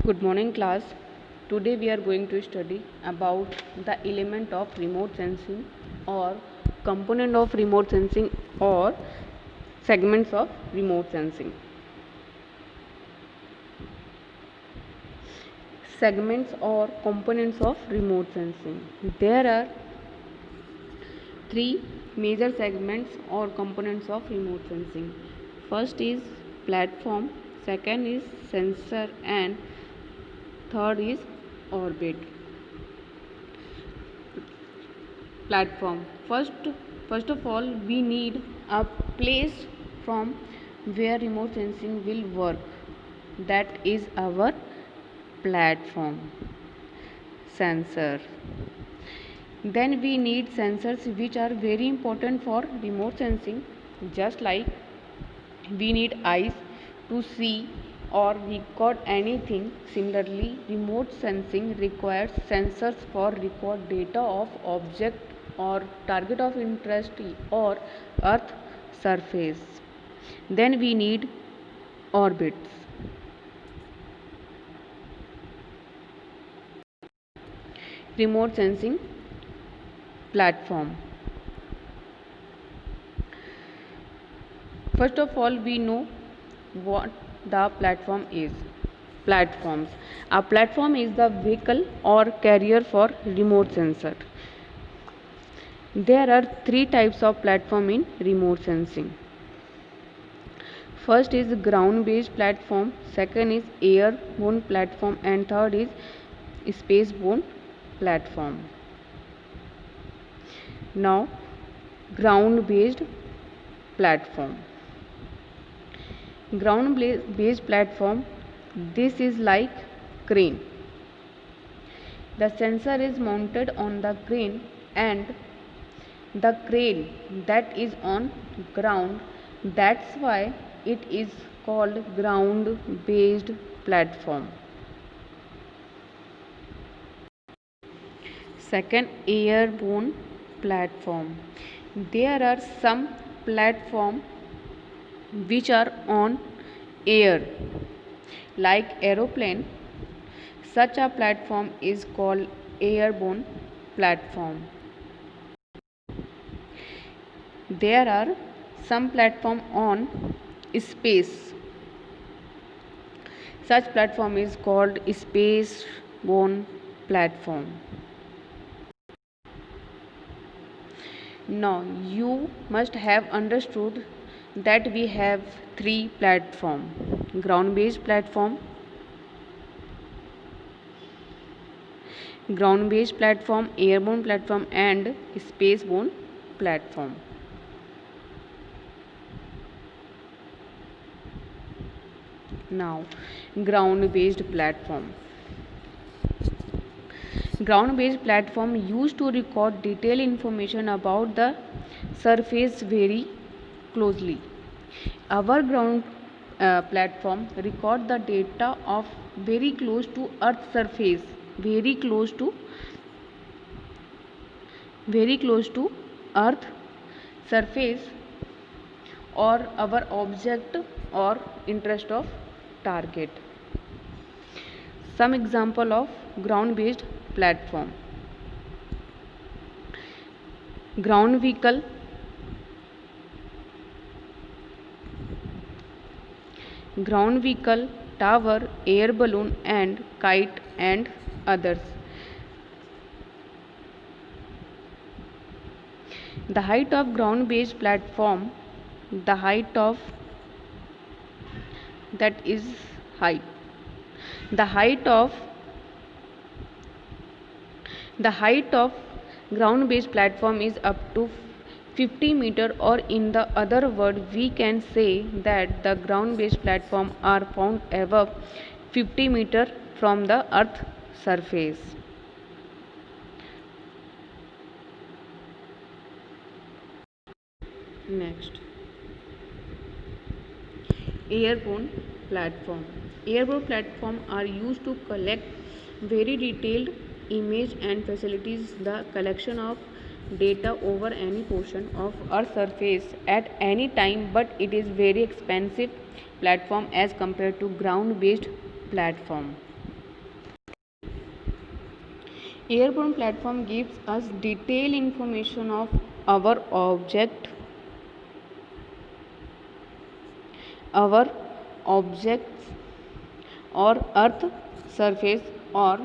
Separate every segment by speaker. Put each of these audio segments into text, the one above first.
Speaker 1: Good morning class. Today we are going to study about the element of remote sensing or component of remote sensing or segments of remote sensing. Segments or components of remote sensing. There are three major segments or components of remote sensing. First is platform, second is sensor, and third is orbit. Platform. First of all, we need a place from where remote sensing will work. That is our platform. Sensor. Then we need sensors which are very important for remote sensing, just like we need eyes to see or record anything. Similarly, remote sensing requires sensors for record data of object or target of interest or earth surface. Then we need orbits. Remote sensing platform. First of all, we know what the platform is. Platforms. A platform is the vehicle or carrier for remote sensor. There are three types of platform in remote sensing. First is ground based platform, second is airborne platform, and third is spaceborne platform. Now, ground based platform. Ground based platform, this is like crane. The sensor is mounted on the crane and the crane that is on ground, that's why it is called ground based platform. Second, airborne platform. There are some platform which are on air like aeroplane. Such a platform is called airborne platform. There are some platform on space. Such platform is called spaceborne platform. Now you must have understood that we have three platform: ground based platform, airborne platform, and spaceborne platform. Now, ground based platform. Ground based platform used to record detailed information about the surface very closely. Our ground platform record the data of very close to earth surface, very close to earth surface or our object or interest of target. Some example of ground based platform: ground vehicle, tower, air balloon and kite and others. The height of ground based platform, the height of ground based platform is up to 50 meter, or in the other word we can say that the ground based platform are found above 50 meter from the earth surface. Next, airborne platform. Airborne platform are used to collect very detailed image and facilities the collection of data over any portion of earth surface at any time, but it is very expensive platform as compared to ground based platform. Airborne platform gives us detailed information of our object, our objects or earth surface or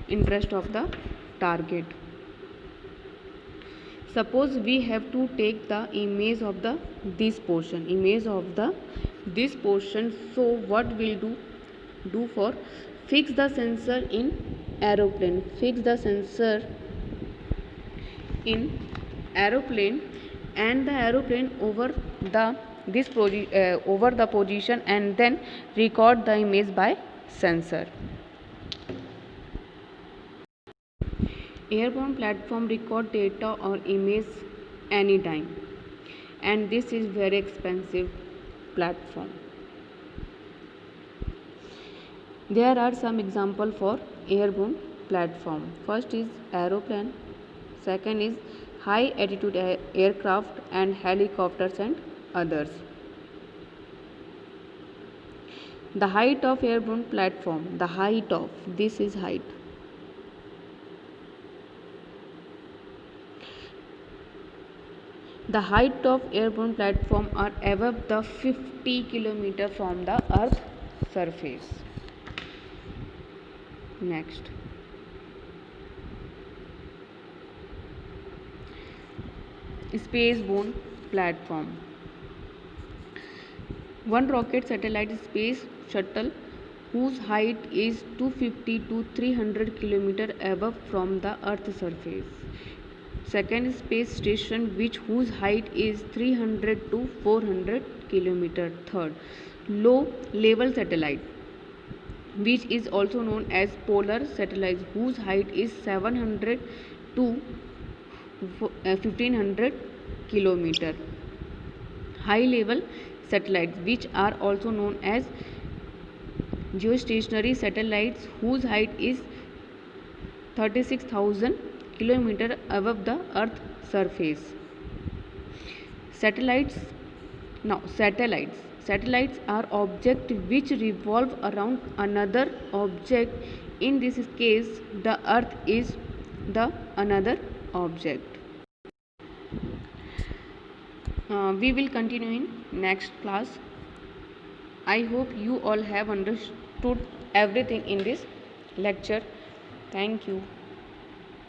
Speaker 1: interest of the target. Suppose we have to take the image of the this portion, this portion. So what we'll do for fix the sensor in aeroplane, in aeroplane and the aeroplane over the over the position, and then record the image by sensor. Airborne platform record data or image anytime, and this is very expensive platform. There are some example for airborne platform. First is aeroplane, second is high altitude aircraft and helicopters and others. The height of airborne platform, this is height. The height of airborne platform are above the 50 km from the earth surface. Next, spaceborne platform. One rocket satellite space shuttle whose height is 250 to 300 km above from the earth surface. Second, space station whose height is 300 to 400 km. Third, low level satellite, which is also known as polar satellite, whose height is 700 to 1500 km. High level satellites, which are also known as geostationary satellites, whose height is 36,000 km above the earth surface. Satellites are objects which revolve around another object. In this case, the earth is the another object. We will continue in next class. I hope you all have understood everything in this lecture. Thank you.